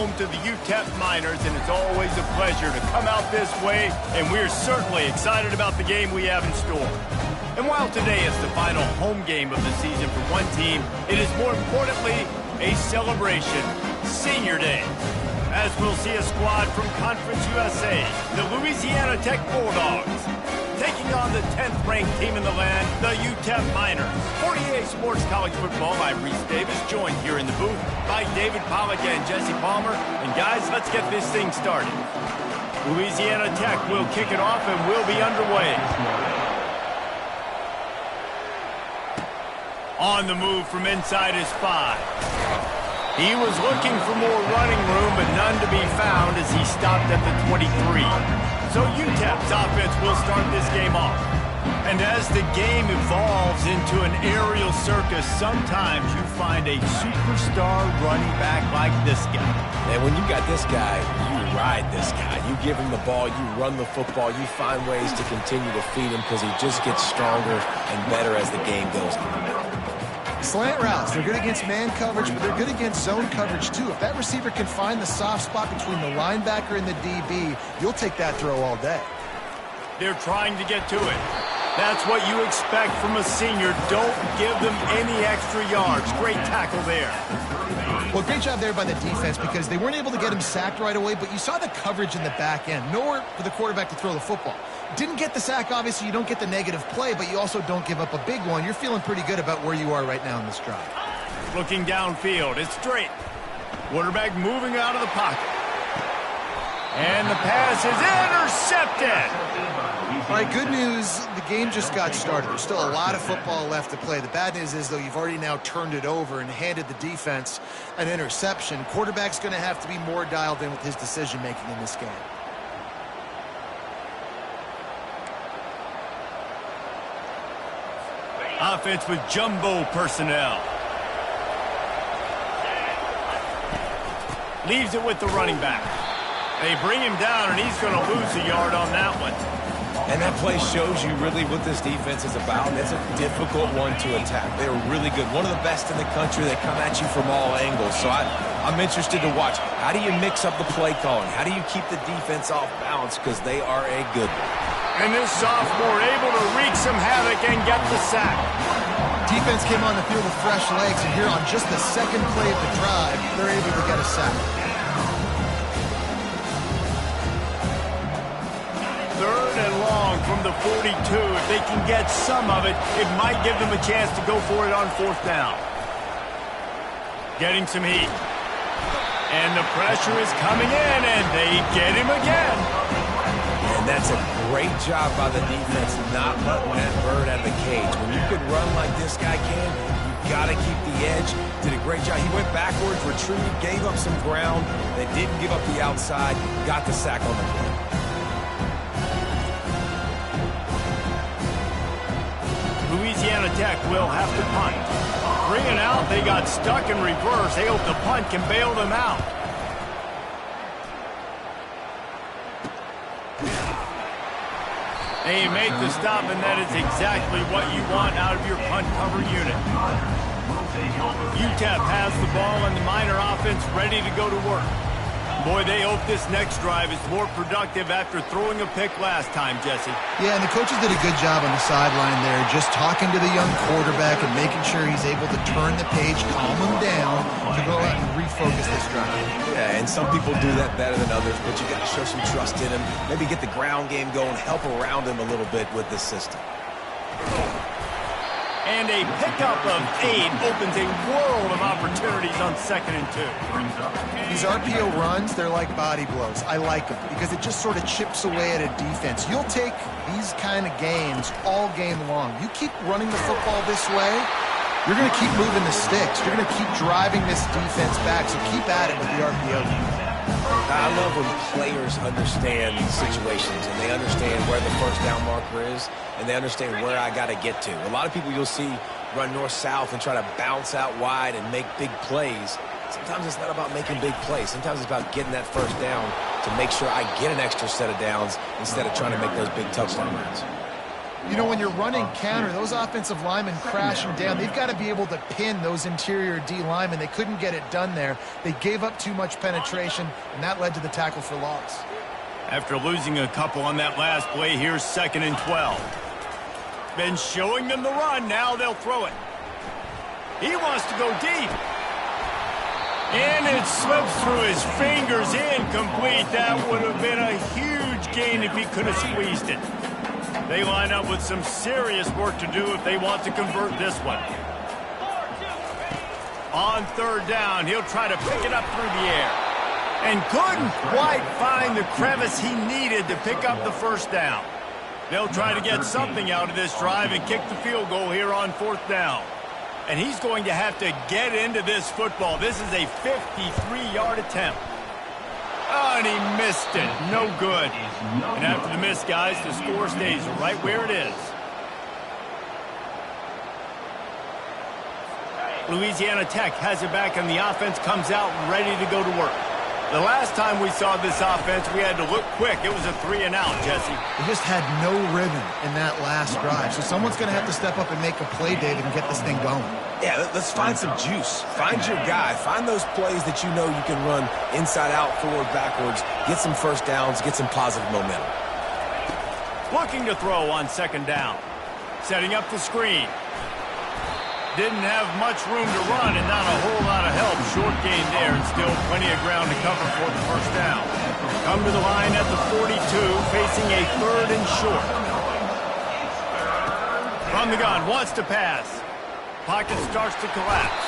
home to the UTEP Miners, and it's always a pleasure to come out this way, and we're certainly excited about the game we have in store. And while today is the final home game of the season for one team, it is more importantly a celebration, Senior Day, as we'll see a squad from Conference USA, the Louisiana Tech Bulldogs, taking on the 10th-ranked team in the land, the UTEP Miners. 48 Sports College Football by Reese Davis, joined here in the booth by David Pollock and Jesse Palmer. And guys, let's get this thing started. Louisiana Tech will kick it off and we'll be underway. On the move from inside his 5. He was looking for more running room, but none to be found as he stopped at the 23. So UTEP's offense will start this game off. And as the game evolves into an aerial circus, sometimes you find a superstar running back like this guy. And when you got this guy, you ride this guy. You give him the ball, you run the football, you find ways to continue to feed him because he just gets stronger and better as the game goes on. Slant routes, they're good against man coverage, but they're good against zone coverage too. If that receiver can find the soft spot between the linebacker and the DB, you'll take that throw all day. They're trying to get to it. That's what you expect from a senior. Don't give them any extra yards. Great tackle there. Well, great job there by the defense because they weren't able to get him sacked right away, but you saw the coverage in the back end. Nowhere for the quarterback to throw the football. Didn't get the sack, obviously. You don't get the negative play, but you also don't give up a big one. You're feeling pretty good about where you are right now in this drive. Looking downfield. It's straight. Quarterback moving out of the pocket. And the pass is intercepted. All right, good news. The game just got started. There's still a lot of football left to play. The bad news is, though, you've already now turned it over and handed the defense an interception. Quarterback's going to have to be more dialed in with his decision-making in this game. Offense with jumbo personnel. Leaves it with the running back. They bring him down, and he's going to lose a yard on that one. And that play shows you really what this defense is about. It's a difficult one to attack. They're really good. One of the best in the country. They come at you from all angles. So I'm interested to watch. How do you mix up the play calling? How do you keep the defense off balance? Because they are a good one. And this sophomore able to wreak some havoc and get the sack. Defense came on the field with fresh legs, and here on just the second play of the drive, they're able to get a sack. Third and long from the 42. If they can get some of it, it might give them a chance to go for it on 4th down. Getting some heat. And the pressure is coming in, and they get him again. And that's a great job by the defense not letting that bird out of the cage. When you can run like this guy can, you got to keep the edge. Did a great job. He went backwards, retrieved, gave up some ground. They didn't give up the outside, got the sack on the play. Louisiana Tech will have to punt. Bringing out, they got stuck in reverse. They hope the punt can bail them out. They make the stop, and that is exactly what you want out of your punt cover unit. UTEP has the ball, and the Miner offense ready to go to work. Boy, they hope this next drive is more productive after throwing a pick last time, Jesse. Yeah, and the coaches did a good job on the sideline there, just talking to the young quarterback and making sure he's able to turn the page, calm him down, to go out and refocus this drive. Yeah, and some people do that better than others, but you got to show some trust in him, maybe get the ground game going, help around him a little bit with this system. And a pickup of 8 opens a world of opportunities on 2nd and 2. These RPO runs, they're like body blows. I like them because it just sort of chips away at a defense. You'll take these kind of games all game long. You keep running the football this way, you're going to keep moving the sticks. You're going to keep driving this defense back, so keep at it with the RPO. I love when players understand situations and they understand where the first down marker is and they understand where I got to get to. A lot of people you'll see run north-south and try to bounce out wide and make big plays. Sometimes it's not about making big plays. Sometimes it's about getting that first down to make sure I get an extra set of downs instead of trying to make those big touchdown runs. You know, when you're running counter, those offensive linemen crashing down, they've got to be able to pin those interior D linemen. They couldn't get it done there. They gave up too much penetration, and that led to the tackle for loss. After losing a couple on that last play, here's 2nd and 12. Been showing them the run. Now they'll throw it. He wants to go deep. And it slips through his fingers, incomplete. That would have been a huge gain if he could have squeezed it. They line up with some serious work to do if they want to convert this one. On 3rd down, he'll try to pick it up through the air. And couldn't quite find the crevice he needed to pick up the 1st down. They'll try to get something out of this drive and kick the field goal here on 4th down. And he's going to have to get into this football. This is a 53-yard attempt. Oh, and he missed it. No good. And after the miss, guys, the score stays right where it is. Louisiana Tech has it back, and the offense comes out ready to go to work. The last time we saw this offense, we had to look quick. It was a 3-and-out, Jesse. They just had no rhythm in that last drive. So someone's going to have to step up and make a play, David, and get this thing going. Yeah, let's find some juice. Find your guy. Find those plays that you know you can run inside out, forward, backwards. Get some 1st downs. Get some positive momentum. Looking to throw on 2nd down. Setting up the screen. Didn't have much room to run and not a whole lot of help. Short gain there and still plenty of ground to cover for the 1st down. Come to the line at the 42, facing a 3rd and short. From the gun, wants to pass. Pocket starts to collapse.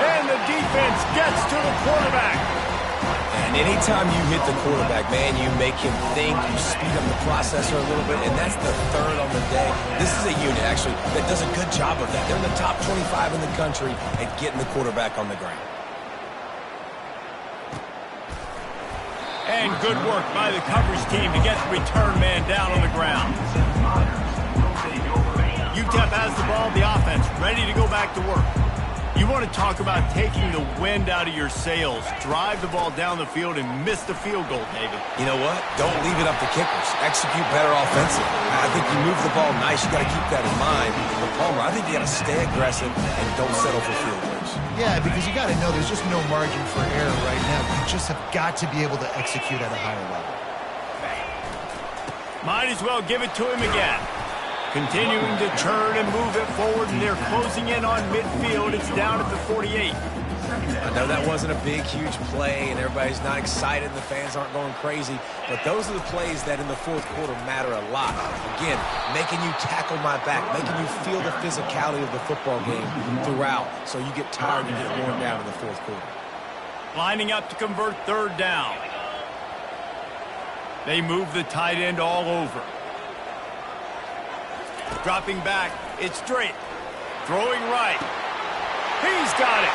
And the defense gets to the quarterback. And anytime you hit the quarterback, man, you make him think, you speed up the processor a little bit, and that's the 3rd on the day. This is a unit, actually, that does a good job of that. They're in the top 25 in the country at getting the quarterback on the ground. And good work by the coverage team to get the return man down on the ground. UTEP has the ball, the offense, ready to go back to work. You want to talk about taking the wind out of your sails. Drive the ball down the field and miss the field goal, David. You know what? Don't leave it up to kickers. Execute better offensively. I think you move the ball nice. You got to keep that in mind. But Palmer, I think you got to stay aggressive and don't settle for field goals. Yeah, because you got to know there's just no margin for error right now. You just have got to be able to execute at a higher level. Might as well give it to him again. Continuing to turn and move it forward, and they're closing in on midfield. It's down at the 48. I know that wasn't a big, huge play, and everybody's not excited, and the fans aren't going crazy, but those are the plays that in the 4th quarter matter a lot. Again, making you tackle my back, making you feel the physicality of the football game throughout, so you get tired and get worn down in the 4th quarter. Lining up to convert 3rd down. They move the tight end all over. Dropping back, it's straight. Throwing right. He's got it.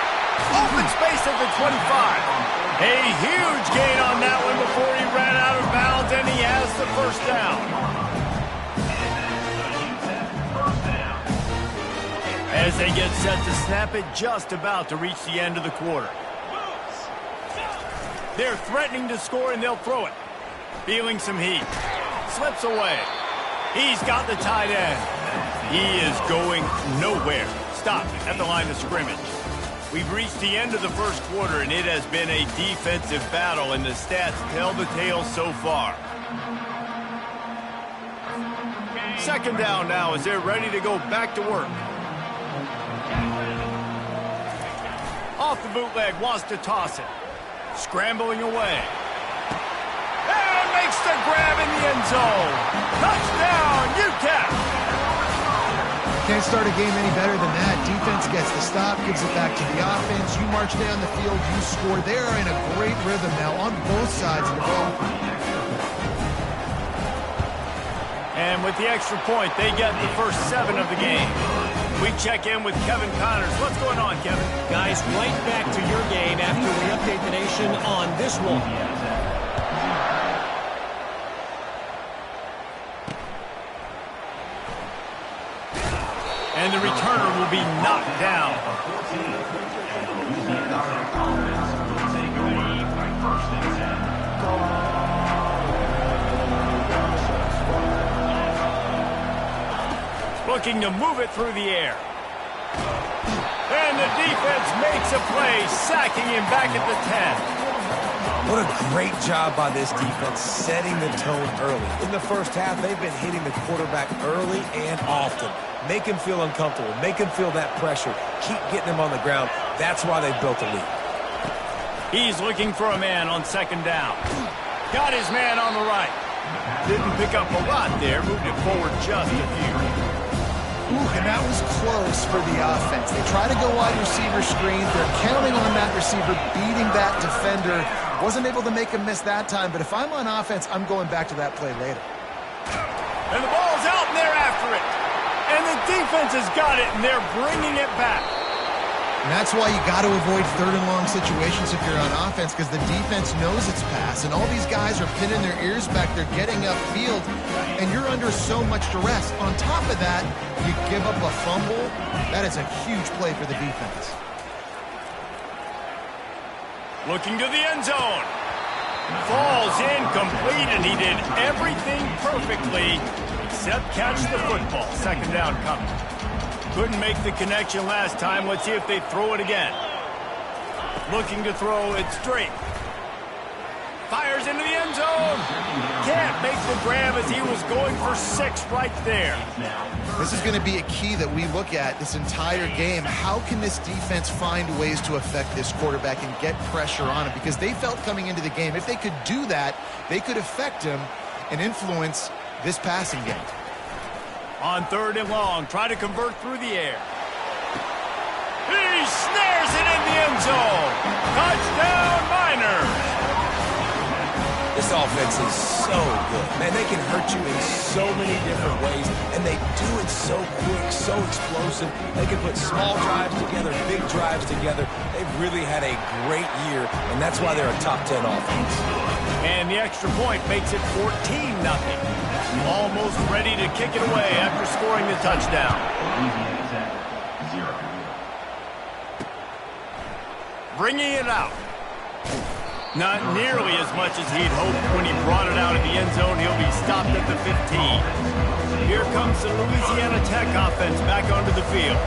Open space at the 25. A huge gain on that one before he ran out of bounds, and he has the 1st down. As they get set to snap it, just about to reach the end of the quarter. They're threatening to score, and they'll throw it. Feeling some heat. Slips away. He's got the tight end. He is going nowhere. Stop at the line of scrimmage. We've reached the end of the 1st quarter, and it has been a defensive battle, and the stats tell the tale so far. 2nd down now as they're ready to go back to work. Off the bootleg, wants to toss it. Scrambling away. And makes the grab in the end zone. Touchdown, UTEP! Can't start a game any better than that. Defense gets the stop, gives it back to the offense. You march down the field, you score. They're in a great rhythm now on both sides of the ball. And with the extra point, they get the first 7 of the game. We check in with Kevin Connors. What's going on, Kevin? Guys, right back to your game after we update the nation on this one. And the returner will be knocked down. looking to move it through the air. And the defense makes a play, sacking him back at the 10. What a great job by this defense setting the tone early. In the first half, they've been hitting the quarterback early and often. Make him feel uncomfortable. Make him feel that pressure. Keep getting him on the ground. That's why they built a lead. He's looking for a man on second down. Got his man on the right. Didn't pick up a lot there. Moved it forward just a few. Ooh, and that was close for the offense. They try to go wide receiver screen. They're counting on that receiver beating that defender. Wasn't able to make him miss that time, but if I'm on offense, I'm going back to that play later. And the ball's out, and they're after it. And the defense has got it, and they're bringing it back. And that's why you got to avoid third and long situations if you're on offense, because the defense knows it's pass, and all these guys are pinning their ears back. They're getting upfield, and you're under so much duress. On top of that, you give up a fumble. That is a huge play for the defense. Looking to the end zone. Falls incomplete, and he did everything perfectly except catch the football. Second down coming. Couldn't make the connection last time. Let's see if they throw it again. Looking to throw it straight. Fires into the end zone. Can't make the grab as he was going for 6 right there. This is going to be a key that we look at this entire game. How can this defense find ways to affect this quarterback and get pressure on him? Because they felt coming into the game, if they could do that, they could affect him and influence this passing game. On third and long, try to convert through the air. He snares it in the end zone. Touchdown, Miners. This offense is so good. Man, they can hurt you in so many different ways, and they do it so quick, so explosive. They can put small drives together, big drives together. They've really had a great year, and that's why they're a top 10 offense. And the extra point makes it 14-0. Almost ready to kick it away after scoring the touchdown. Bringing it out. Not nearly as much as he'd hoped when he brought it out of the end zone. He'll be stopped at the 15. Here comes the Louisiana Tech offense back onto the field.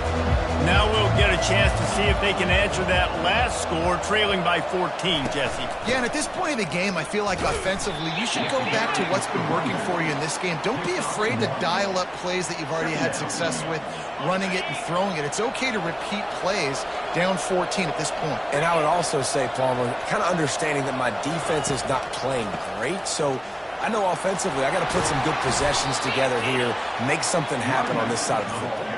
Now we'll get a chance to see if they can answer that last score, trailing by 14, Jesse. Yeah, and at this point in the game, I feel like offensively, you should go back to what's been working for you in this game. Don't be afraid to dial up plays that you've already had success with, running it and throwing it. It's okay to repeat plays down 14 at this point. And I would also say, Palmer, kind of understanding that my defense is not playing great, so I know offensively I got to put some good possessions together here, make something happen on this side of the football.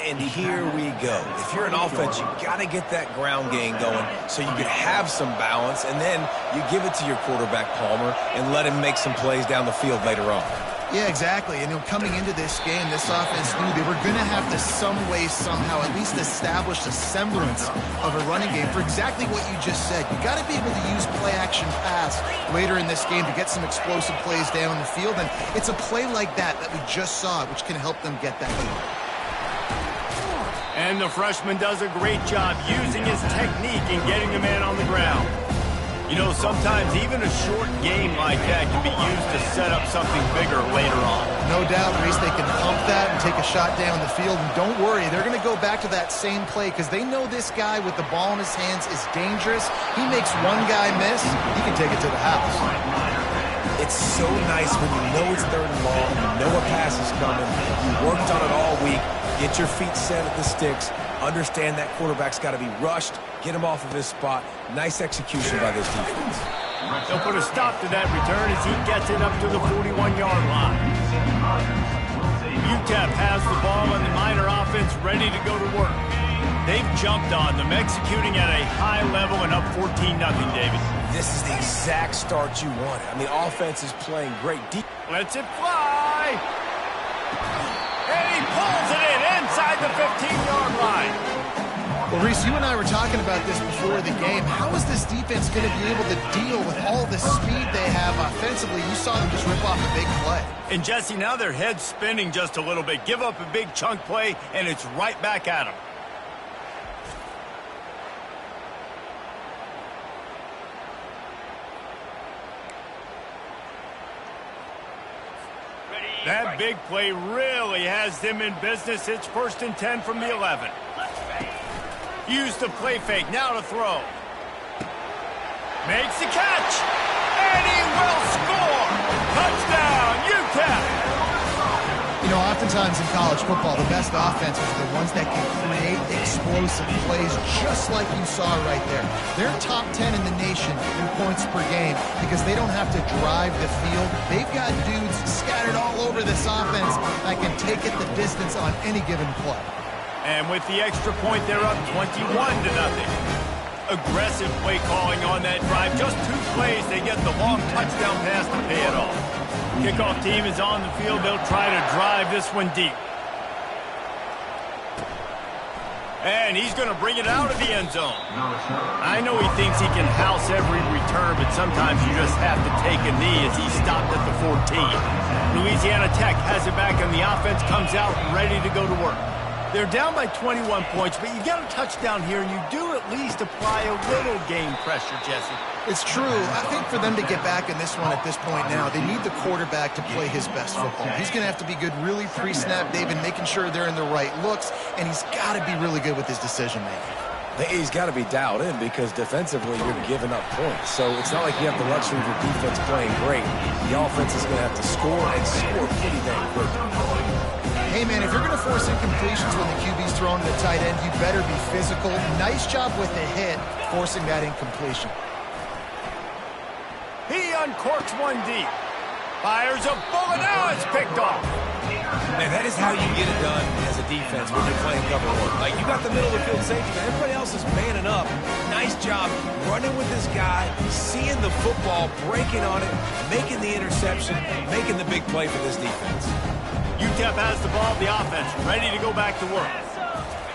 And here we go. If you're an offense, you got to get that ground game going so you can have some balance, and then you give it to your quarterback, Palmer, and let him make some plays down the field later on. Yeah, exactly. And coming into this game, this offense knew they were going to have to some way, somehow, at least establish a semblance of a running game for exactly what you just said. You got to be able to use play-action pass later in this game to get some explosive plays down the field. And it's a play like that we just saw, which can help them get that lead. And the freshman does a great job using his technique and getting the man on the ground. You know, sometimes even a short game like that can be used to set up something bigger later on. No doubt, Reese, they can pump that and take a shot down the field. And don't worry, they're going to go back to that same play because they know this guy with the ball in his hands is dangerous. He makes one guy miss, he can take it to the house. It's so nice when you know it's third and long, you know a pass is coming, you worked on it all week, get your feet set at the sticks, understand that quarterback's got to be rushed, get him off of his spot. Nice execution by this defense. They'll put a stop to that return as he gets it up to the 41-yard line. UTEP has the ball and the Miner offense ready to go to work. They've jumped on them, executing at a high level and up 14-0, David. This is the exact start you wanted. I mean, offense is playing great. Lets it fly. And he pulls it in inside the 15-yard line. Well, Reese, you and I were talking about this before the game. How is this defense going to be able to deal with all the speed they have offensively? You saw them just rip off a big play. And, Jesse, now their head's spinning just a little bit. Give up a big chunk play, and it's right back at them. Ready, That big play really has them in business. It's 1st and 10 from the 11. Use the play fake, now to throw. Makes the catch, and he will score! Touchdown, Ncaa! You know, oftentimes in college football, the best offenses are the ones that can create explosive plays just like you saw right there. They're top 10 in the nation in points per game because they don't have to drive the field. They've got dudes scattered all over this offense that can take it the distance on any given play. And with the extra point, they're up 21-0. Aggressive play calling on that drive. Just 2 plays, they get the long touchdown pass to pay it off. Kickoff team is on the field. They'll try to drive this one deep. And he's going to bring it out of the end zone. I know he thinks he can house every return, but sometimes you just have to take a knee as he stopped at the 14. Louisiana Tech has it back, and the offense comes out ready to go to work. They're down by 21 points, but you get a touchdown here, and you do at least apply a little game pressure, Jesse. It's true. I think for them to get back in this one at this point now, they need the quarterback to play his best football. He's going to have to be good really pre-snap, David, making sure they're in the right looks, and he's got to be really good with his decision-making. He's got to be dialed in because defensively you're giving up points. So it's not like you have the luxury of your defense playing great. The offense is going to have to score and score pretty dang quick. Hey, man, if you're going to force incompletions when the QB's thrown to the tight end, you better be physical. Nice job with the hit, forcing that incompletion. He uncorks one deep. Fires a bullet. Now it's picked off. Man, that is how you get it done as a defense when you're playing cover one. Like, you got the middle of the field safety, but everybody else is manning up. Nice job running with this guy, seeing the football, breaking on it, making the interception, making the big play for this defense. UTEP has the ball, the offense ready to go back to work.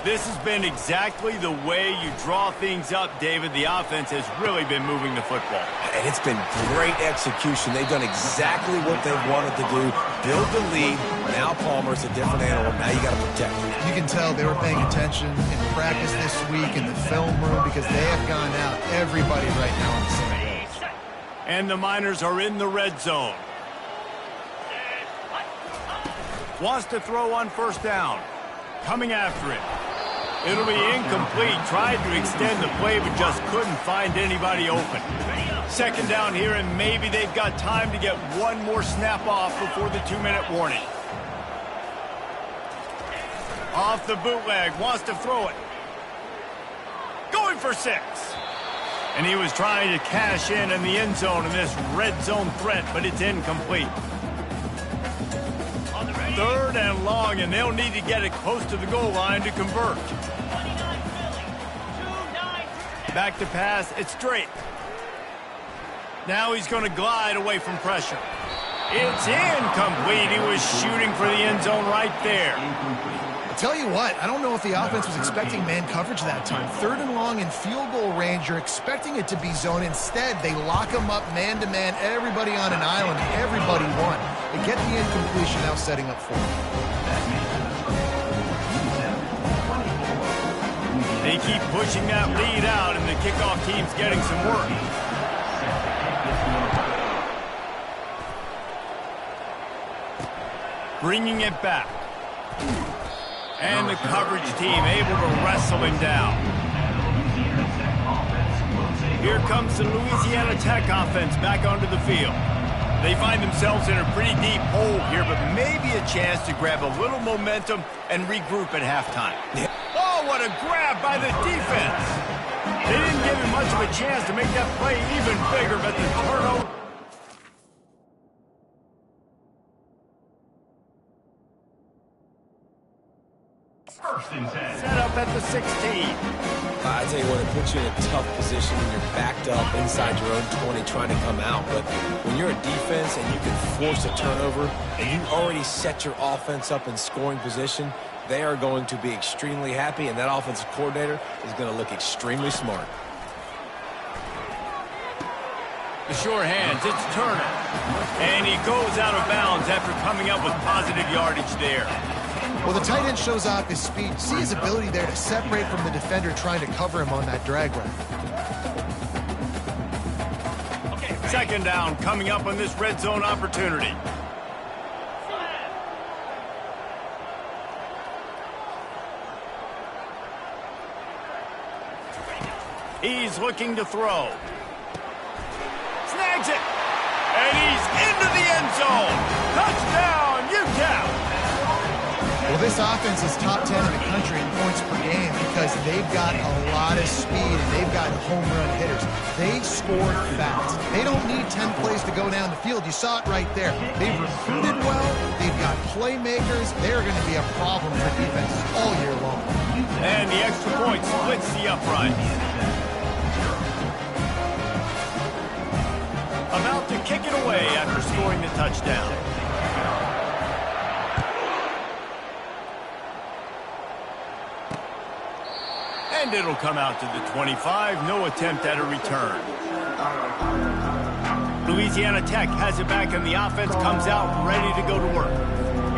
This has been exactly the way you draw things up, David. The offense has really been moving the football. And it's been great execution. They've done exactly what they wanted to do. Build the lead. Now Palmer's a different animal. Now you got to protect him. You can tell they were paying attention in practice this week in the film room because they have gone out. Everybody right now on the same page. And the Miners are in the red zone. Wants to throw on 1st down. Coming after it. It'll be incomplete. Tried to extend the play, but just couldn't find anybody open. 2nd down here, and maybe they've got time to get one more snap off before the 2-minute warning. Off the bootleg. Wants to throw it. Going for 6. And he was trying to cash in the end zone in this red zone threat, but it's incomplete. 3rd and long, and they'll need to get it close to the goal line to convert. Back to pass, it's straight. Now he's going to glide away from pressure. It's incomplete. He was shooting for the end zone right there. I'll tell you what, I don't know if the offense was expecting man coverage that time. 3rd and long in field goal range, you're expecting it to be zone. Instead, they lock him up man-to-man, everybody on an island, everybody won. They get the incompletion, now setting up for him. They keep pushing that lead out, and the kickoff team's getting some work. Bringing it back. And the coverage team able to wrestle him down. Here comes the Louisiana Tech offense back onto the field. They find themselves in a pretty deep hole here, but maybe a chance to grab a little momentum and regroup at halftime. Yeah. Oh, what a grab by the defense. They didn't give him much of a chance to make that play even bigger, but the turnover. Set up at the 16. I tell you what, it puts you in a tough position when you're backed up inside your own 20 trying to come out. But when you're a defense and you can force a turnover and you already set your offense up in scoring position, they are going to be extremely happy, and that offensive coordinator is going to look extremely smart. The sure hands, it's Turner. And he goes out of bounds after coming up with positive yardage there. Well, the tight end shows off his speed. See his ability there to separate from the defender trying to cover him on that drag route. 2nd down coming up on this red zone opportunity. He's looking to throw. Snags it. And he's into the end zone. Touchdown, Ncaa. Well, this offense is top 10 in the country in points per game because they've got a lot of speed and they've got home run hitters. They score fast. They don't need 10 plays to go down the field. You saw it right there. They've recruited well. They've got playmakers. They're going to be a problem for defenses all year long. And the extra point splits the upright. About to kick it away after scoring the touchdown. And it'll come out to the 25. No attempt at a return. Louisiana Tech has it back, and the offense comes out ready to go to work.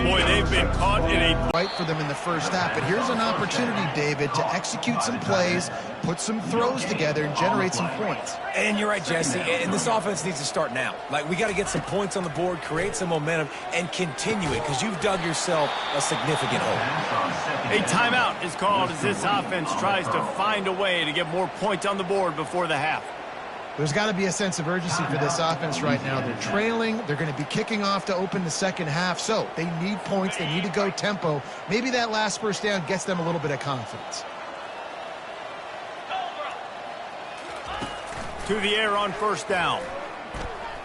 Boy, they've been caught in a... Right for them in the first half, but here's an opportunity, David, to execute some plays, put some throws together, and generate some points. And you're right, Jesse, and this offense needs to start now. Like, we got to get some points on the board, create some momentum, and continue it, because you've dug yourself a significant hole. A timeout is called as this offense tries to find a way to get more points on the board before the half. There's got to be a sense of urgency for this offense right now. They're trailing. They're going to be kicking off to open the second half, so they need points. They need to go tempo. Maybe that last first down gets them a little bit of confidence. To the air on first down.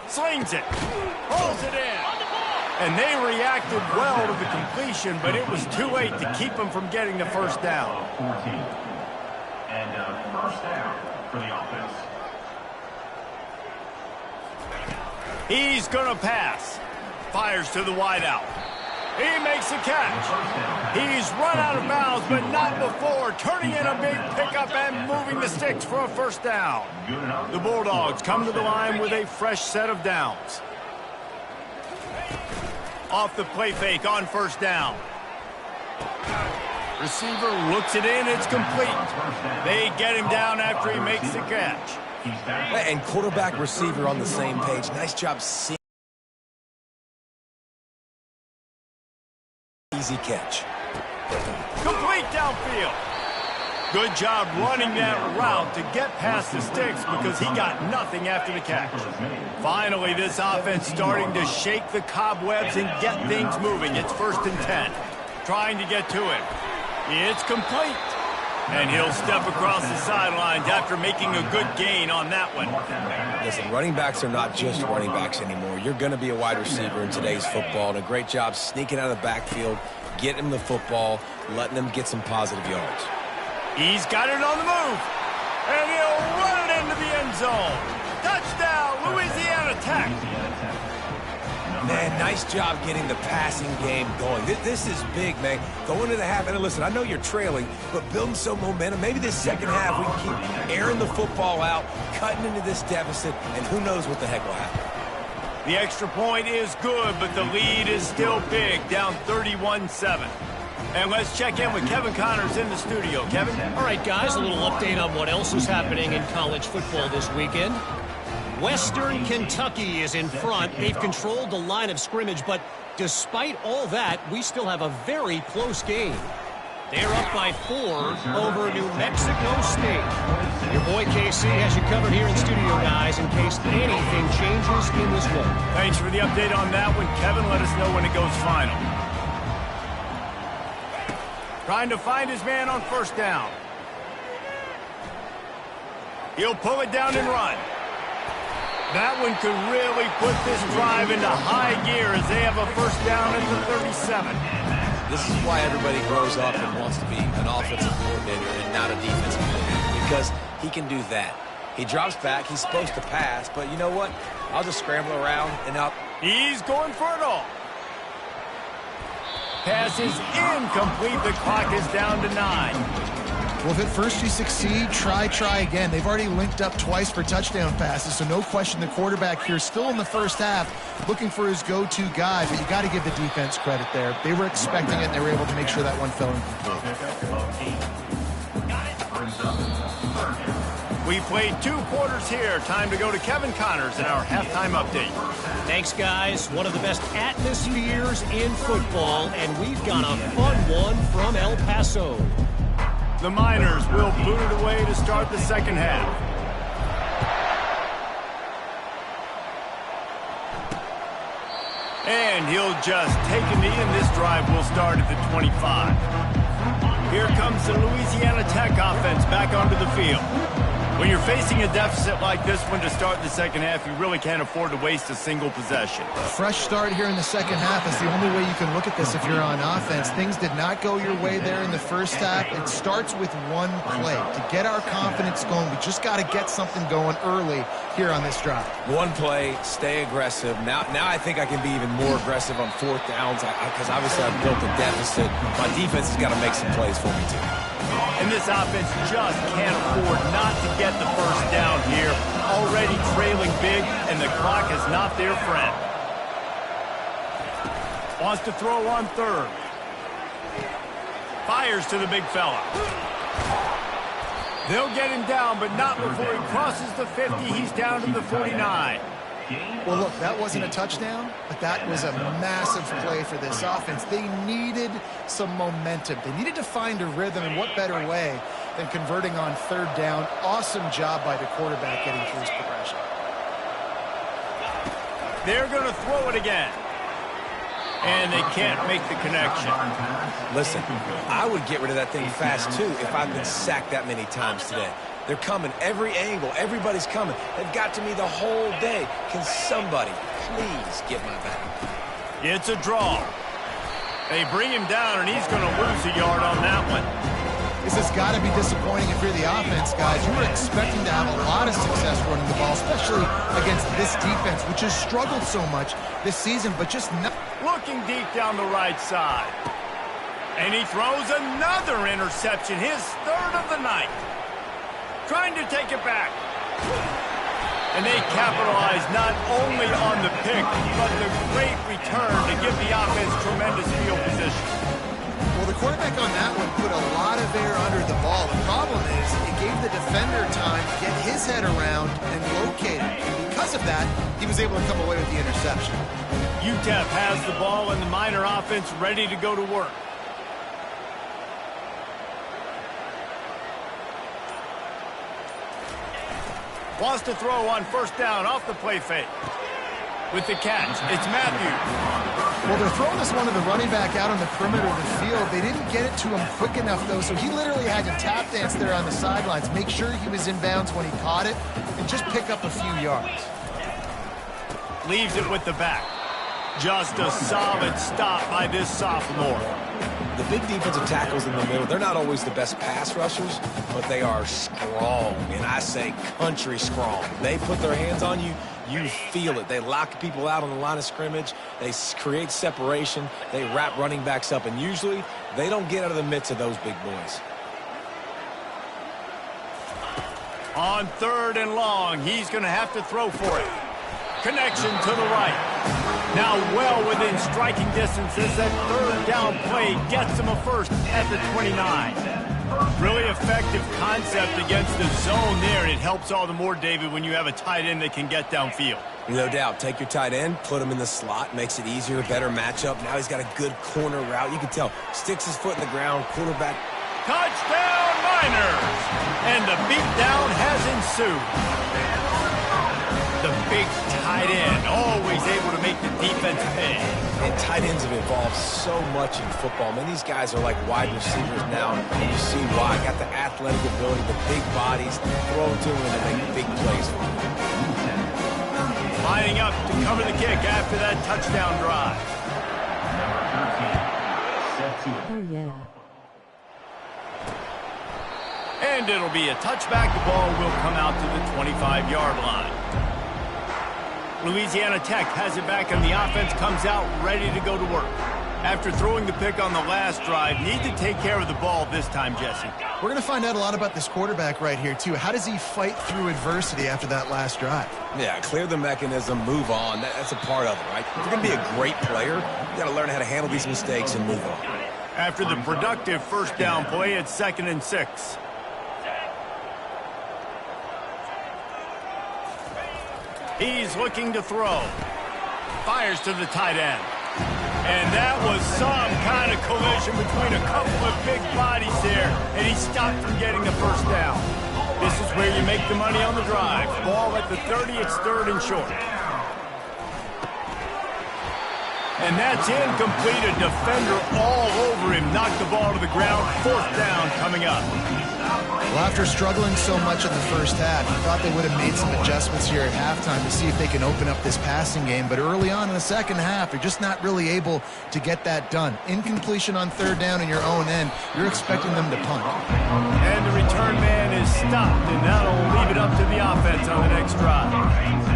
Slings it. Holds it in. And they reacted well to the completion, but it was too late to keep them from getting the first down. 14. And first down for the offense. He's going to pass. Fires to the wideout. He makes a catch. He's run out of bounds, but not before turning in a big pickup and moving the sticks for a first down. The Bulldogs come to the line with a fresh set of downs. Off the play fake on first down. Receiver looks it in. It's complete. They get him down after he makes the catch. And quarterback receiver on the same page. Nice job seeing. Easy catch. Complete downfield. Good job running that route to get past the sticks because he got nothing after the catch. Finally, this offense starting to shake the cobwebs and get things moving. It's 1st and 10. Trying to get to it. It's complete. And he'll step across the sidelines after making a good gain on that one. Listen, running backs are not just running backs anymore. You're going to be a wide receiver in today's football, and a great job sneaking out of the backfield, getting him the football, letting them get some positive yards. He's got it on the move, and he'll run it into the end zone. Touchdown, Louisiana Tech. Man, nice job getting the passing game going. This is big, man. Going to the half, and listen, I know you're trailing, but building some momentum. Maybe this second half we can keep airing the football out, cutting into this deficit, and who knows what the heck will happen. The extra point is good, but the lead is still big, down 31-7. And let's check in with Kevin Connors in the studio. Kevin? All right, guys, a little update on what else is happening in college football this weekend. Western Kentucky is in front. They've controlled the line of scrimmage, but despite all that, we still have a very close game. They're up by 4 over New Mexico State. Your boy KC has you covered here in studio, guys, in case anything changes in this one. Thanks for the update on that one, Kevin. Let us know when it goes final. Trying to find his man on first down. He'll pull it down and run. That one could really put this drive into high gear as they have a first down at the 37. This is why everybody grows up and wants to be an offensive coordinator and not a defensive coordinator, because he can do that. He drops back. He's supposed to pass, but you know what? I'll just scramble around and up. He's going for it all. Pass is incomplete. The clock is down to 9. Well, if at first you succeed, try again. They've already linked up twice for touchdown passes, so no question the quarterback here still in the first half looking for his go-to guy, but you got to give the defense credit there. They were expecting it, and they were able to make sure that one fell incomplete. We played 2 quarters here. Time to go to Kevin Connors in our halftime update. Thanks, guys. One of the best atmospheres in football, and we've got a fun one from El Paso. The Miners will boot it away to start the second half. And he'll just take a knee, and this drive will start at the 25. Here comes the Louisiana Tech offense back onto the field. When you're facing a deficit like this one to start the second half, you really can't afford to waste a single possession. Fresh start here in the second half is the only way you can look at this if you're on offense. Things did not go your way there in the first half. It starts with one play. To get our confidence going, we just got to get something going early here on this drive. One play, stay aggressive. Now I think I can be even more aggressive on fourth downs because obviously I've built a deficit. My defense has got to make some plays for me too. And this offense just can't afford not to get the first down here. Already trailing big, and the clock is not their friend. Wants to throw on third. Fires to the big fella. They'll get him down, but not before he crosses the 50. He's down to the 49. Well, look, that wasn't a touchdown, but that was a massive play for this offense. They needed some momentum. They needed to find a rhythm, and what better way than converting on third down. Awesome job by the quarterback getting through his progression. They're going to throw it again. And they can't make the connection. Listen, I would get rid of that thing fast, too, if I've been sacked that many times today. They're coming every angle. Everybody's coming. They've got to me the whole day. Can somebody please get my back? It's a draw. They bring him down, and he's going to lose a yard on that one. This has got to be disappointing if you're the offense, guys. You were expecting to have a lot of success running the ball, especially against this defense, which has struggled so much this season, but just not. Looking deep down the right side. And he throws another interception, his third of the night. Trying to take it back. And they capitalize not only on the pick, but the great return to give the offense tremendous field position. Well, the quarterback on that one put a lot of air under the ball. The problem is it gave the defender time to get his head around and locate it. And because of that, he was able to come away with the interception. UTEP has the ball and the Miner offense ready to go to work. Wants to throw on first down off the play fake. With the catch, it's Matthews. Well, they're throwing this one to the running back out on the perimeter of the field. They didn't get it to him quick enough, though, so he literally had to tap dance there on the sidelines, make sure he was in bounds when he caught it, and just pick up a few yards. Leaves it with the back. Just a solid stop by this sophomore. The big defensive tackles in the middle, they're not always the best pass rushers, but they are strong, and I say country strong. They put their hands on you, you feel it. They lock people out on the line of scrimmage. They create separation. They wrap running backs up, and usually they don't get out of the midst of those big boys. On third and long, he's going to have to throw for it. Connection to the right. Now well within striking distance as that third down play gets him a first at the 29. Really effective concept against the zone there. It helps all the more, David, when you have a tight end that can get downfield. No doubt. Take your tight end, put him in the slot, makes it easier, better matchup. Now he's got a good corner route. You can tell. Sticks his foot in the ground, quarterback. Touchdown, Miners! And the beatdown has ensued. The big tight end, always able to make the defense pay. And tight ends have evolved so much in football. Man, these guys are like wide receivers now, and you see why. Got the athletic ability, the big bodies, throw to them and make big plays for them. Lining up to cover the kick after that touchdown drive. Oh, yeah. And it'll be a touchback. The ball will come out to the 25-yard line. Louisiana Tech has it back, and the offense comes out ready to go to work. After throwing the pick on the last drive, need to take care of the ball this time, Jesse. We're going to find out a lot about this quarterback right here, too. How does he fight through adversity after that last drive? Yeah, clear the mechanism, move on. That's a part of it, right? If you're going to be a great player, you got to learn how to handle these mistakes and move on. After the productive first down play, it's 2nd and 6. He's looking to throw. Fires to the tight end. And that was some kind of collision between a couple of big bodies there, and he stopped from getting the first down. This is where you make the money on the drive. Ball at the 30, it's 3rd and short. And that's incomplete. A defender all over him. Knocked the ball to the ground. 4th down coming up. Well, after struggling so much in the first half, you thought they would have made some adjustments here at halftime to see if they can open up this passing game. But early on in the second half, they're just not really able to get that done. Incompletion on 3rd down in your own end, you're expecting them to punt. And the return man is stopped, and that'll leave it up to the offense on the next drive.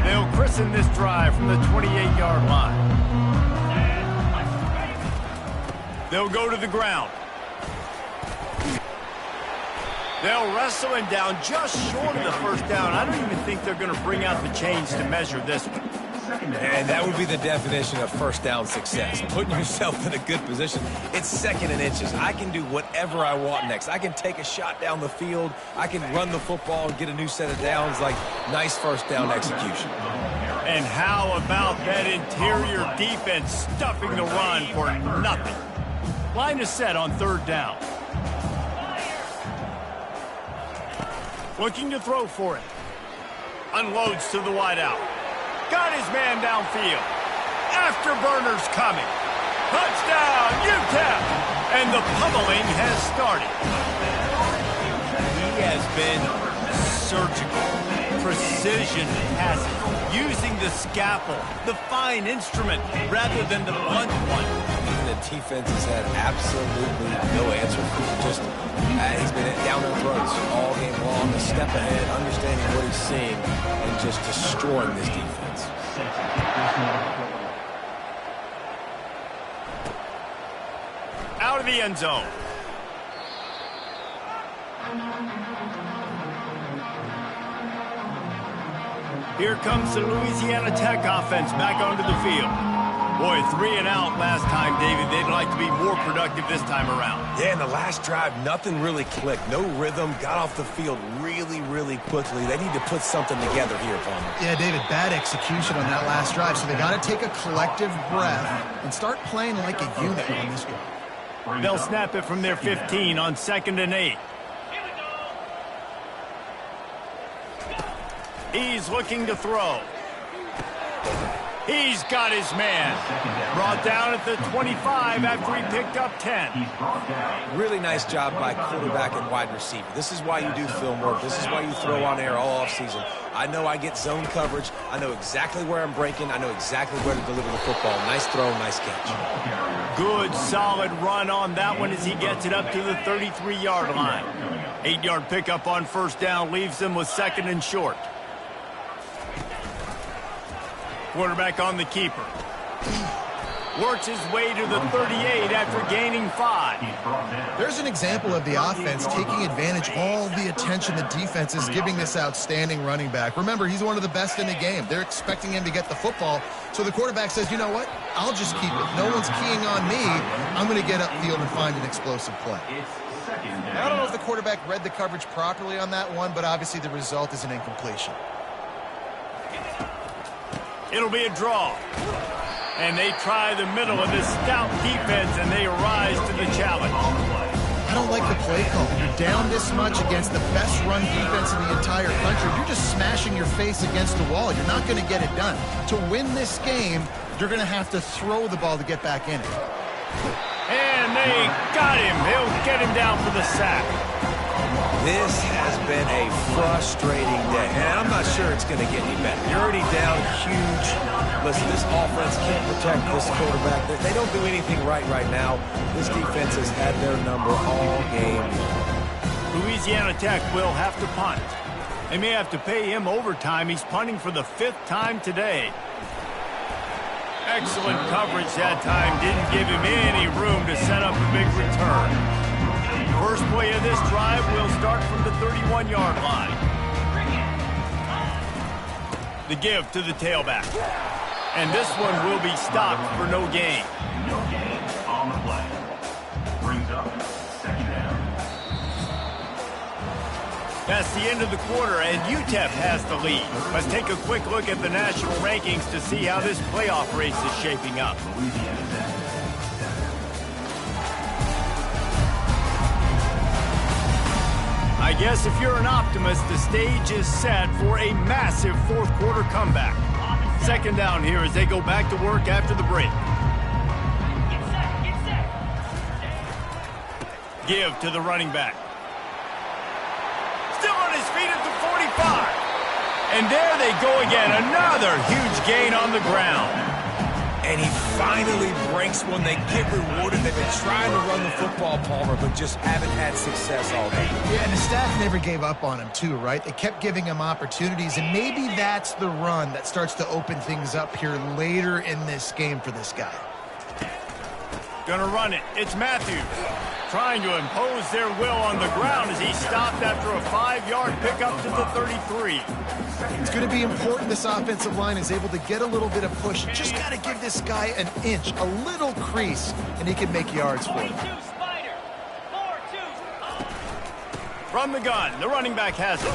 They'll christen this drive from the 28-yard line. They'll go to the ground. They'll wrestle him down just short of the first down. I don't even think they're going to bring out the chains to measure this one. And that would be the definition of first down success. Putting yourself in a good position. It's 2nd and inches. I can do whatever I want next. I can take a shot down the field. I can run the football and get a new set of downs. Like, nice first down execution. And how about that interior defense stuffing the run for nothing? Line is set on 3rd down. Looking to throw for it. Unloads to the wideout. Got his man downfield. Afterburner's coming. Touchdown, Ncaa! And the pummeling has started. He has been surgical. Precision passing. Using the scalpel, the fine instrument, rather than the blunt one. The defense has had absolutely no answer. He's been down their throats all game long, a step ahead, understanding what he's seeing, and just destroying this defense. Out of the end zone. Here comes the Louisiana Tech offense back onto the field. Boy, 3 and out last time, David. They'd like to be more productive this time around. Yeah, in the last drive, nothing really clicked. No rhythm. Got off the field really, really quickly. They need to put something together here, Palmer. Yeah, David, bad execution on that last drive. So they got to take a collective breath and start playing like a unit on this one. They'll snap it from their 15 on 2nd and 8. He's looking to throw. He's got his man. Brought down at the 25 after he picked up 10. Really nice job by quarterback and wide receiver. This is why you do film work. This is why you throw on air all offseason. I know I get zone coverage. I know exactly where I'm breaking. I know exactly where to deliver the football. Nice throw, nice catch. Good, solid run on that one as he gets it up to the 33-yard line. 8-yard pickup on 1st down leaves them with 2nd and short. Quarterback on the keeper. Works his way to the 38 after gaining 5. There's an example of the offense taking advantage of all the attention the defense is giving this outstanding running back. Remember, he's one of the best in the game. They're expecting him to get the football. So the quarterback says, you know what? I'll just keep it. No one's keying on me. I'm going to get upfield and find an explosive play. I don't know if the quarterback read the coverage properly on that one, but obviously the result is an incompletion. It'll be a draw. And they try the middle of this stout defense, and they rise to the challenge. I don't like the play call. You're down this much against the best run defense in the entire country. You're just smashing your face against the wall. You're not going to get it done. To win this game, you're going to have to throw the ball to get back in it. And they got him. He'll get him down for the sack. This has been a frustrating day, and I'm not sure it's going to get any better. You're already down huge. Listen, this offense can't protect this quarterback. They don't do anything right now. This defense has had their number all game. Louisiana Tech will have to punt. They may have to pay him overtime. He's punting for the 5th time today. Excellent coverage that time. Didn't give him any room to set up a big return. First play of this drive will start from the 31-yard line. The give to the tailback. And this one will be stopped for no gain. No gain on the play. Brings up 2nd down. That's the end of the quarter, and UTEP has the lead. Let's take a quick look at the national rankings to see how this playoff race is shaping up. I guess if you're an optimist, the stage is set for a massive fourth quarter comeback. Second down here as they go back to work after the break. Give to the running back. Still on his feet at the 45. And there they go again. Another huge gain on the ground. And he finally breaks one. They get rewarded. They've been trying to run the football, Palmer, but just haven't had success all day. Yeah, and the staff never gave up on him too, right? They kept giving him opportunities, and maybe that's the run that starts to open things up here later in this game for this guy. Gonna run it. It's Matthews. Trying to impose their will on the ground as he stopped after a 5-yard pickup to the 33. It's going to be important this offensive line is able to get a little bit of push. Just got to give this guy an inch, a little crease, and he can make yards for it. From the gun, the running back has it.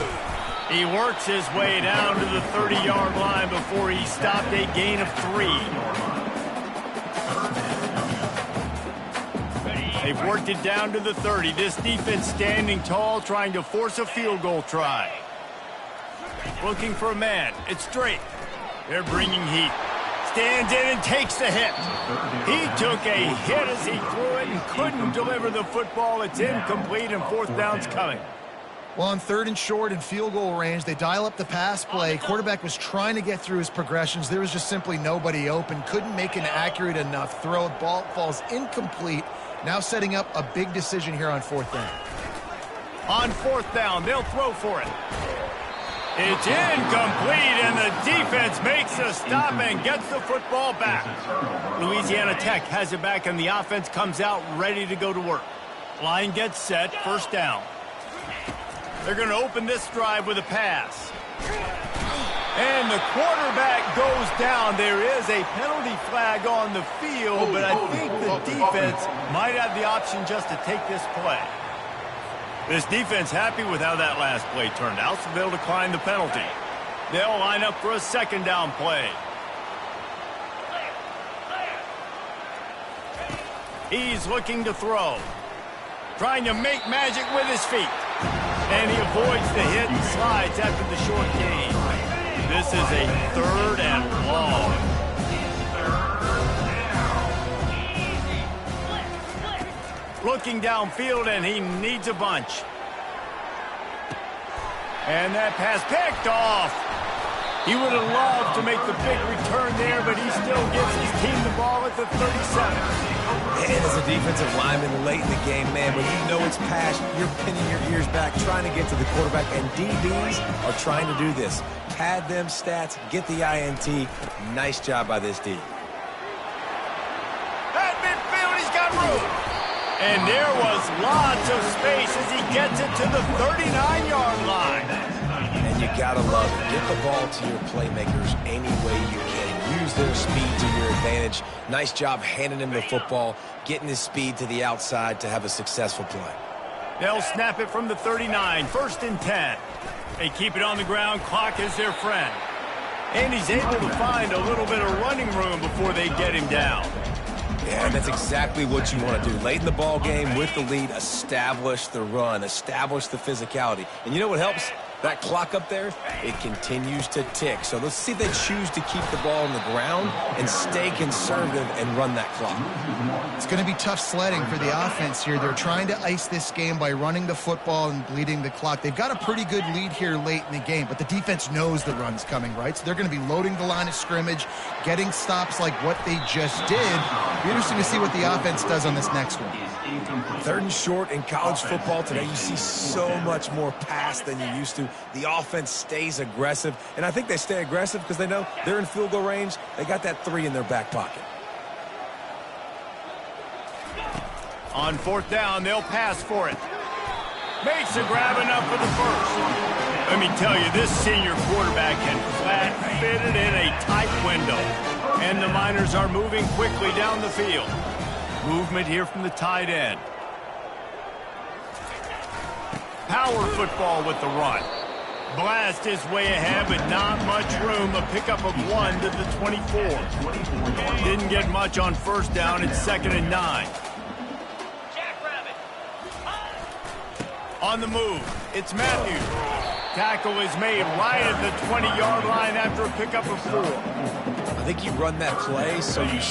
He works his way down to the 30-yard line before he stopped a gain of 3. They've worked it down to the 30. This defense standing tall, trying to force a field goal try. Looking for a man. It's straight. They're bringing heat. Stands in and takes the hit. He took a hit as he threw it and couldn't deliver the football. It's incomplete and fourth down's coming. Well, on 3rd and short and field goal range, they dial up the pass play. Quarterback was trying to get through his progressions. There was just simply nobody open. Couldn't make an accurate enough throw. Ball falls incomplete. Now setting up a big decision here on 4th down. On 4th down, they'll throw for it. It's incomplete, and the defense makes a stop and gets the football back. Louisiana Tech has it back, and the offense comes out ready to go to work. Line gets set, 1st down. They're going to open this drive with a pass. And the quarterback goes down. There is a penalty flag on the field, but I think the defense might have the option just to take this play. This defense happy with how that last play turned out, so they'll decline the penalty. They'll line up for a 2nd down play. He's looking to throw. Trying to make magic with his feet. And he avoids the hit and slides after the short gain. This is a 3rd and long. Looking downfield, and he needs a bunch. And that pass picked off. He would have loved to make the big return there, but he still gives his team the ball at the 37. And as a defensive lineman late in the game, man, when you know it's passed, you're pinning your ears back, trying to get to the quarterback, and DBs are trying to do this. Pad them stats, get the INT. Nice job by this D. At midfield, he's got room. And there was lots of space as he gets it to the 39-yard line. And you gotta love it. Get the ball to your playmakers any way you can. Use their speed to your advantage. Nice job handing him the football, getting his speed to the outside to have a successful play. They'll snap it from the 39, 1st and 10. They keep it on the ground. Clock is their friend. And he's able to find a little bit of running room before they get him down. Yeah, and that's exactly what you want to do. Late in the ball game with the lead, establish the run, establish the physicality. And you know what helps? That clock up there, it continues to tick. So let's see if they choose to keep the ball on the ground and stay conservative and run that clock. It's going to be tough sledding for the offense here. They're trying to ice this game by running the football and bleeding the clock. They've got a pretty good lead here late in the game, but the defense knows the run's coming, right? So they're going to be loading the line of scrimmage, getting stops like what they just did. It'll be interesting to see what the offense does on this next one. 3rd and short in college football today. You see so much more pass than you used to. The offense stays aggressive, and I think they stay aggressive because they know they're in field goal range. They got that 3 in their back pocket. On 4th down, they'll pass for it. Makes a grab enough for the 1st. Let me tell you, this senior quarterback can flat fit it in a tight window. And the Miners are moving quickly down the field. Movement here from the tight end. Power football with the run. Blast his way ahead, but not much room. A pickup of 1 to the 24. Didn't get much on 1st down. It's 2nd and 9. On the move, it's Matthews. Tackle is made right at the 20-yard line after a pickup of 4. I think you run that play so you...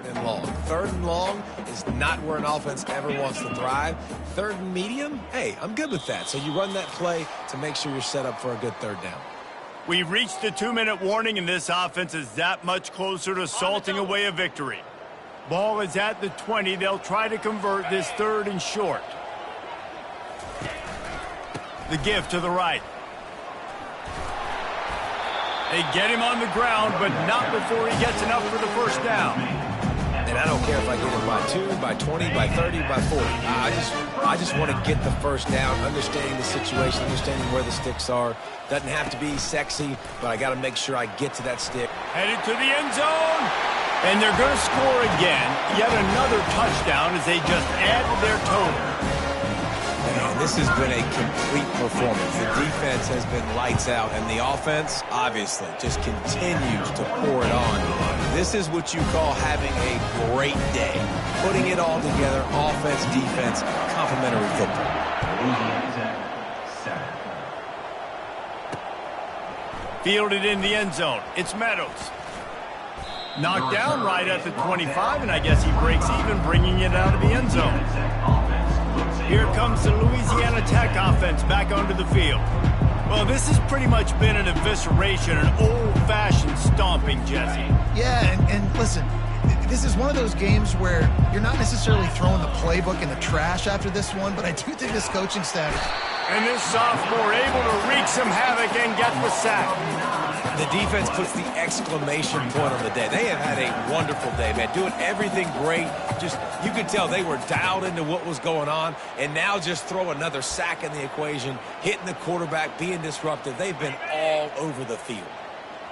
Third and long. Third and long is not where an offense ever wants to thrive. Third and medium, hey, I'm good with that. So you run that play to make sure you're set up for a good third down. We've reached the 2-minute warning, and this offense is that much closer to salting away a victory. Ball is at the 20. They'll try to convert this 3rd and short. The give to the right. They get him on the ground, but not before he gets enough for the first down. And I don't care if I get it by 2, by 20, by 30, by 40. I just want to get the first down, understanding the situation, understanding where the sticks are. Doesn't have to be sexy, but I got to make sure I get to that stick. Headed to the end zone. And they're going to score again. Yet another touchdown as they just added their total. Man, this has been a complete performance. The defense has been lights out, and the offense, obviously, just continues to pour it on. This is what you call having a great day. Putting it all together, offense, defense, complementary football. Fielded in the end zone. It's Meadows. Knocked down right at the 25, and I guess he breaks even, bringing it out of the end zone. Here comes the Louisiana Tech offense back onto the field. Well, this has pretty much been an evisceration, an old-fashioned stomping, Jesse. Yeah, and listen, this is one of those games where you're not necessarily throwing the playbook in the trash after this one, but I do think this coaching staff... And this sophomore able to wreak some havoc and get the sack. The defense puts the exclamation point on the day. They have had a wonderful day, man. Doing everything great. Just, you could tell they were dialed into what was going on. And now just throw another sack in the equation, hitting the quarterback, being disruptive. They've been all over the field.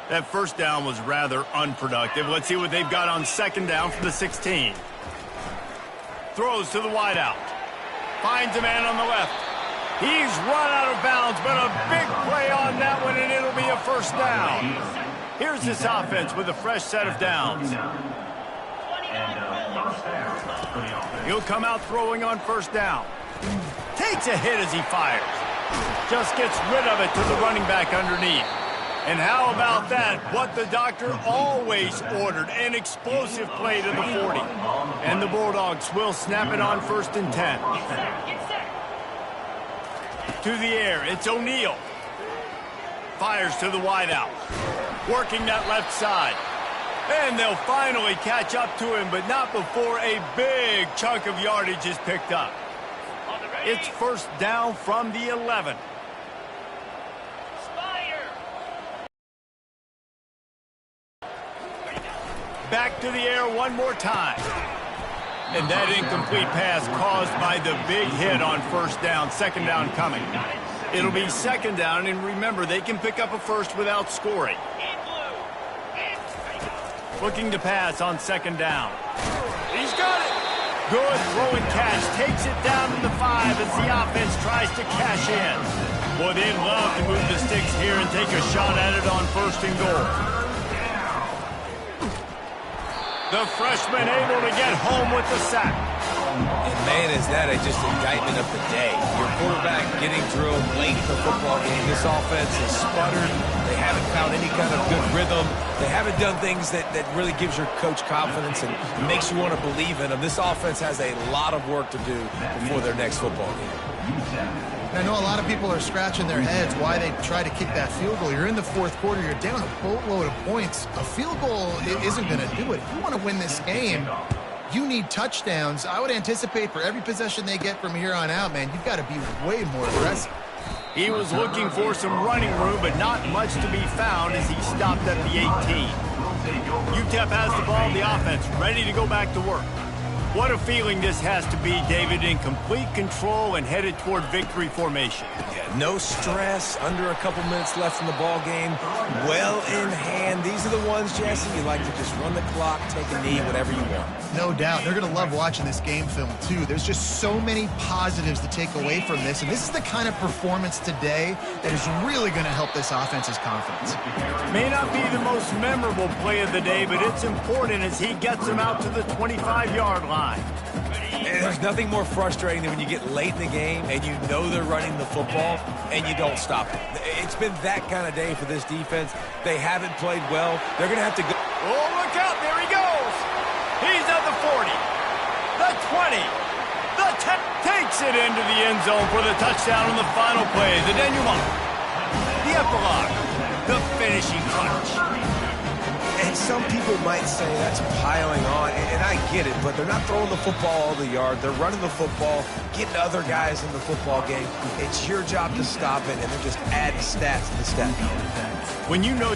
That first down was rather unproductive. Let's see what they've got on second down from the 16. Throws to the wideout. Finds a man on the left. He's run out of bounds, but a big play on that one, and it'll be a first down. Here's this offense with a fresh set of downs. He'll come out throwing on first down. Takes a hit as he fires. Just gets rid of it to the running back underneath. And how about that? What the doctor always ordered, an explosive play to the 40. And the Bulldogs will snap it on 1st and 10. To the air, it's O'Neal. Fires to the wideout. Working that left side. And they'll finally catch up to him, but not before a big chunk of yardage is picked up. It's first down from the 11. Back to the air one more time. And that incomplete pass caused by the big hit on first down, second down coming. It'll be second down, and remember, they can pick up a first without scoring. Looking to pass on second down. He's got it. Good throw and catch. Takes it down to the 5 as the offense tries to cash in. Well, they'd love to move the sticks here and take a shot at it on 1st and goal. The freshman able to get home with the sack. And man, is that just indictment of the day. Your quarterback getting drilled late in the football game. This offense has sputtered. They haven't found any kind of good rhythm. They haven't done things that really gives your coach confidence and makes you want to believe in them. This offense has a lot of work to do before their next football game. I know a lot of people are scratching their heads why they try to kick that field goal. You're in the 4th quarter. You're down a boatload of points. A field goal isn't going to do it. If you want to win this game, you need touchdowns. I would anticipate for every possession they get from here on out, man, you've got to be way more aggressive. He was looking for some running room, but not much to be found as he stopped at the 18. UTEP has the ball, the offense ready to go back to work. What a feeling this has to be, David, in complete control and headed toward victory formation. Yeah, no stress, under a couple minutes left in the ball game, well in hand. These are the ones, Jesse, you like to just run the clock, take a knee, whatever you want. No doubt. They're going to love watching this game film, too. There's just so many positives to take away from this, and this is the kind of performance today that is really going to help this offense's confidence. May not be the most memorable play of the day, but it's important as he gets them out to the 25-yard line. And there's nothing more frustrating than when you get late in the game and you know they're running the football and you don't stop it. It's been that kind of day for this defense. They haven't played well. They're going to have to go. Oh, look out. There he goes. He's at the 40, the 20, the 10. Takes it into the end zone for the touchdown on the final play. The denouement, the epilogue, the finishing touch. And some people might say that's piling on, and I get it, but they're not throwing the football all the yard. They're running the football, getting other guys in the football game. It's your job to stop it, and they're just adding stats to the stat. When you know